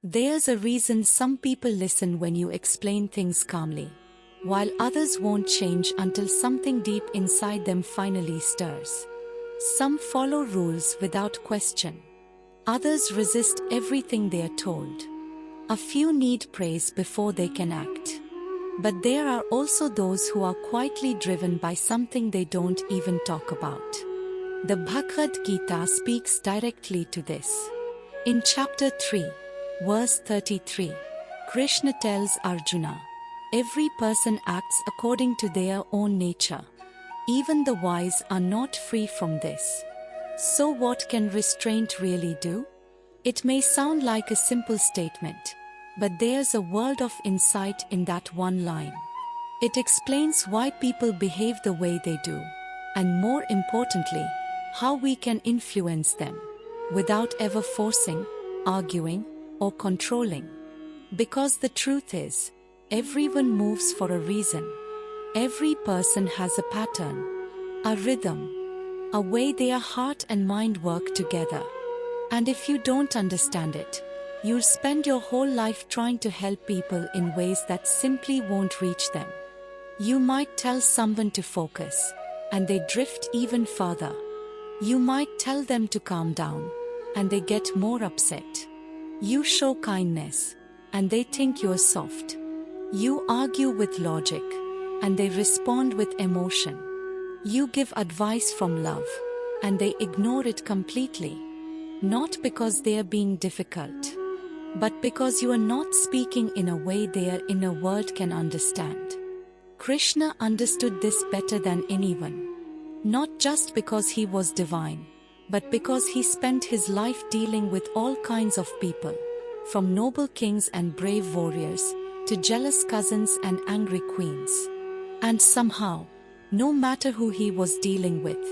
There's a reason some people listen when you explain things calmly, while others won't change until something deep inside them finally stirs. Some follow rules without question. Others resist everything they are told. A few need praise before they can act. But there are also those who are quietly driven by something they don't even talk about. The Bhagavad Gita speaks directly to this. In chapter 3, verse 33, Krishna tells Arjuna, "Every person acts according to their own nature. Even the wise are not free from this. So what can restraint really do?" It may sound like a simple statement, but there's a world of insight in that one line. It explains why people behave the way they do, and more importantly, how we can influence them, without ever forcing, arguing, or controlling. Because the truth is, everyone moves for a reason. Every person has a pattern, a rhythm, a way their heart and mind work together. And if you don't understand it, you'll spend your whole life trying to help people in ways that simply won't reach them. You might tell someone to focus, and they drift even further. You might tell them to calm down, and they get more upset. You show kindness, and they think you're soft. You argue with logic, and they respond with emotion. You give advice from love, and they ignore it completely. Not because they are being difficult, but because you are not speaking in a way their inner world can understand. Krishna understood this better than anyone. Not just because he was divine, but because he spent his life dealing with all kinds of people, from noble kings and brave warriors, to jealous cousins and angry queens. And somehow, no matter who he was dealing with,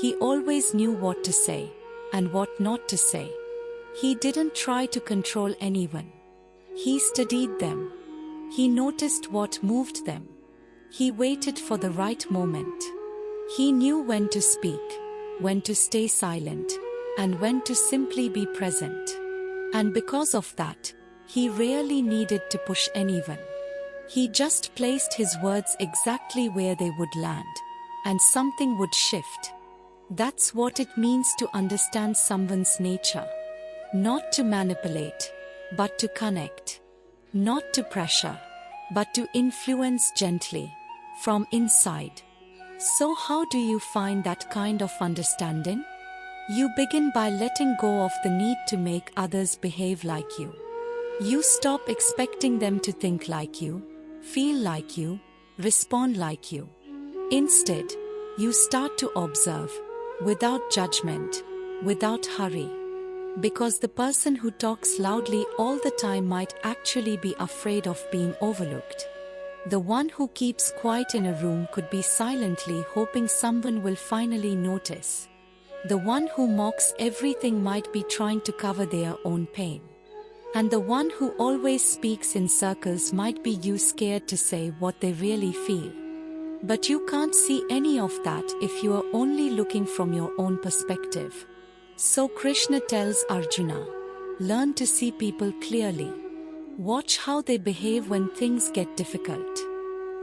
he always knew what to say and what not to say. He didn't try to control anyone. He studied them. He noticed what moved them. He waited for the right moment. He knew when to speak, when to stay silent, and when to simply be present. And because of that, he rarely needed to push anyone. He just placed his words exactly where they would land, and something would shift. That's what it means to understand someone's nature. Not to manipulate, but to connect. Not to pressure, but to influence gently, from inside. So how do you find that kind of understanding? You begin by letting go of the need to make others behave like you. You stop expecting them to think like you, feel like you, respond like you. Instead, you start to observe, without judgment, without hurry. Because the person who talks loudly all the time might actually be afraid of being overlooked. The one who keeps quiet in a room could be silently hoping someone will finally notice. The one who mocks everything might be trying to cover their own pain. And the one who always speaks in circles might be scared to say what they really feel. But you can't see any of that if you are only looking from your own perspective. So Krishna tells Arjuna, learn to see people clearly. Watch how they behave when things get difficult.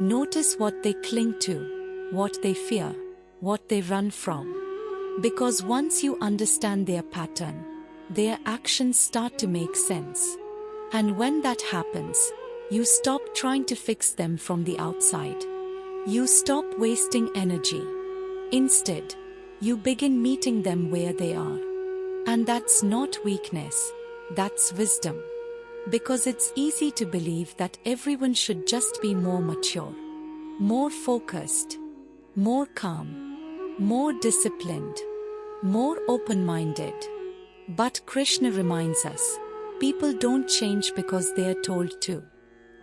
Notice what they cling to, what they fear, what they run from. Because once you understand their pattern, their actions start to make sense. And when that happens, you stop trying to fix them from the outside. You stop wasting energy. Instead, you begin meeting them where they are. And that's not weakness, that's wisdom. Because it's easy to believe that everyone should just be more mature, more focused, more calm, more disciplined, more open-minded. But Krishna reminds us, people don't change because they are told to.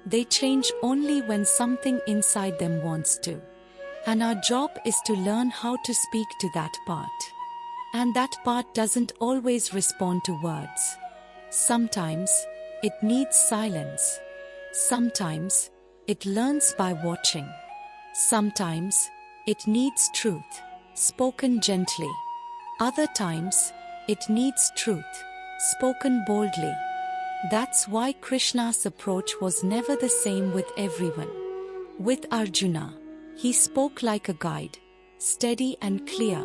They change only when something inside them wants to. And our job is to learn how to speak to that part. And that part doesn't always respond to words. Sometimes, it needs silence. Sometimes, it learns by watching. Sometimes, it needs truth, spoken gently. Other times, it needs truth, spoken boldly. That's why Krishna's approach was never the same with everyone. With Arjuna, he spoke like a guide, steady and clear.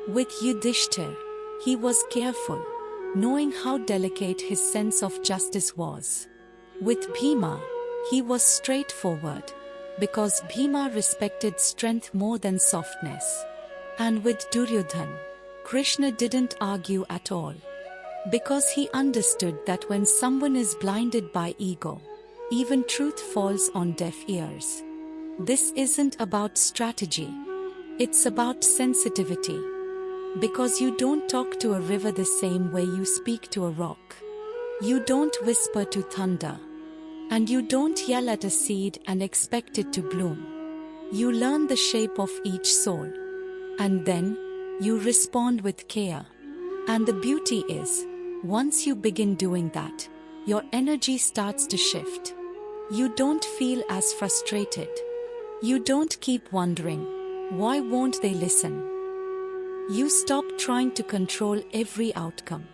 With Yudhishthir, he was careful, knowing how delicate his sense of justice was. With Bhima, he was straightforward, because Bhima respected strength more than softness. And with Duryodhan, Krishna didn't argue at all, because he understood that when someone is blinded by ego, even truth falls on deaf ears. This isn't about strategy, it's about sensitivity. Because you don't talk to a river the same way you speak to a rock. You don't whisper to thunder. And you don't yell at a seed and expect it to bloom. You learn the shape of each soul. And then, you respond with care. And the beauty is, once you begin doing that, your energy starts to shift. You don't feel as frustrated. You don't keep wondering, why won't they listen? You stop trying to control every outcome.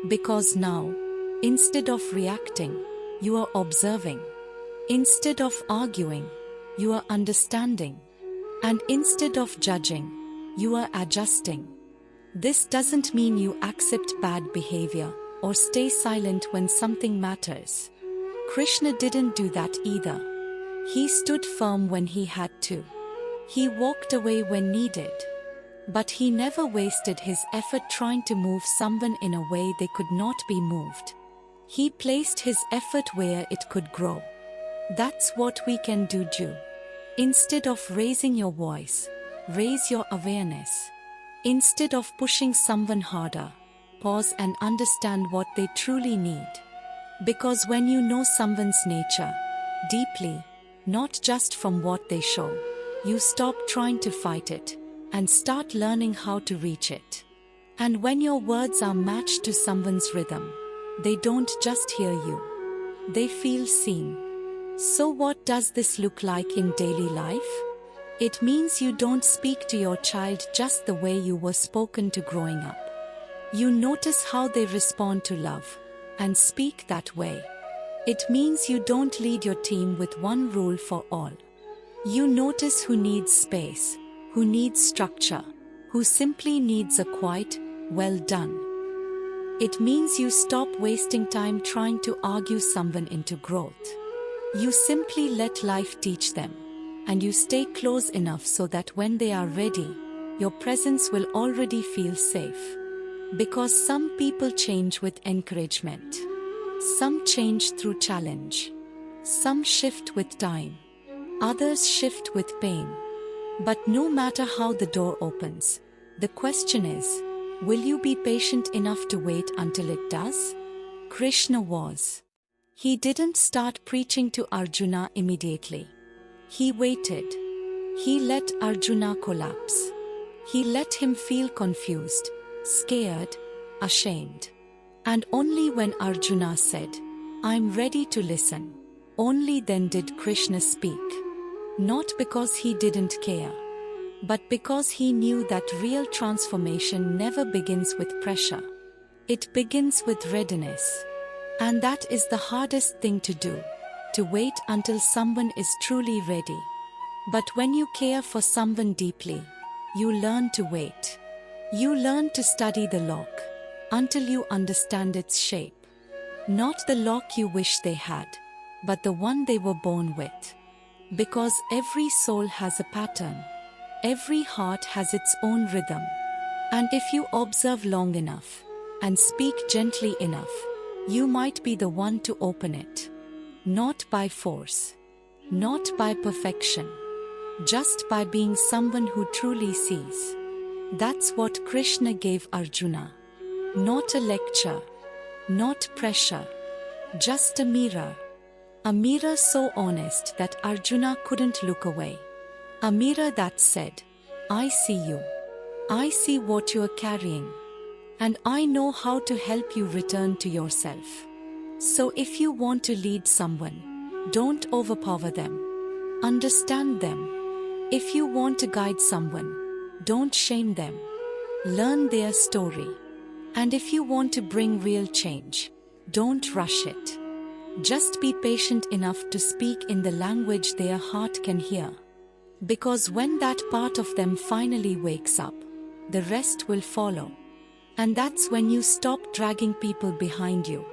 Because now, instead of reacting, you are observing. Instead of arguing, you are understanding. And instead of judging, you are adjusting. This doesn't mean you accept bad behavior or stay silent when something matters. Krishna didn't do that either. He stood firm when he had to. He walked away when needed. But he never wasted his effort trying to move someone in a way they could not be moved. He placed his effort where it could grow. That's what we can do, Jew. Instead of raising your voice, raise your awareness. Instead of pushing someone harder, pause and understand what they truly need. Because when you know someone's nature deeply, not just from what they show, you stop trying to fight it and start learning how to reach it. And when your words are matched to someone's rhythm, they don't just hear you, they feel seen. So what does this look like in daily life? It means you don't speak to your child just the way you were spoken to growing up. You notice how they respond to love, and speak that way. It means you don't lead your team with one rule for all. You notice who needs space, who needs structure, who simply needs a quiet, well done. It means you stop wasting time trying to argue someone into growth. You simply let life teach them, and you stay close enough so that when they are ready, your presence will already feel safe. Because some people change with encouragement. Some change through challenge. Some shift with time. Others shift with pain. But no matter how the door opens, the question is, will you be patient enough to wait until it does? Krishna was. He didn't start preaching to Arjuna immediately. He waited. He let Arjuna collapse. He let him feel confused, scared, ashamed. And only when Arjuna said, "I'm ready to listen," only then did Krishna speak. Not because he didn't care, but because he knew that real transformation never begins with pressure. It begins with readiness. And that is the hardest thing to do, to wait until someone is truly ready. But when you care for someone deeply, you learn to wait. You learn to study the lock until you understand its shape. Not the lock you wish they had, but the one they were born with. Because every soul has a pattern. Every heart has its own rhythm. And if you observe long enough and speak gently enough, you might be the one to open it. Not by force, not by perfection, just by being someone who truly sees. That's what Krishna gave Arjuna. Not a lecture, not pressure, just a mirror. A mirror so honest that Arjuna couldn't look away. A mirror that said, "I see you. I see what you are carrying. And I know how to help you return to yourself." So if you want to lead someone, don't overpower them. Understand them. If you want to guide someone, don't shame them. Learn their story. And if you want to bring real change, Don't rush it. Just be patient enough to speak in the language their heart can hear. Because when that part of them finally wakes up, the rest will follow. And that's when you stop dragging people behind you.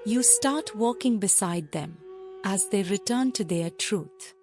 You start walking beside them as they return to their truth.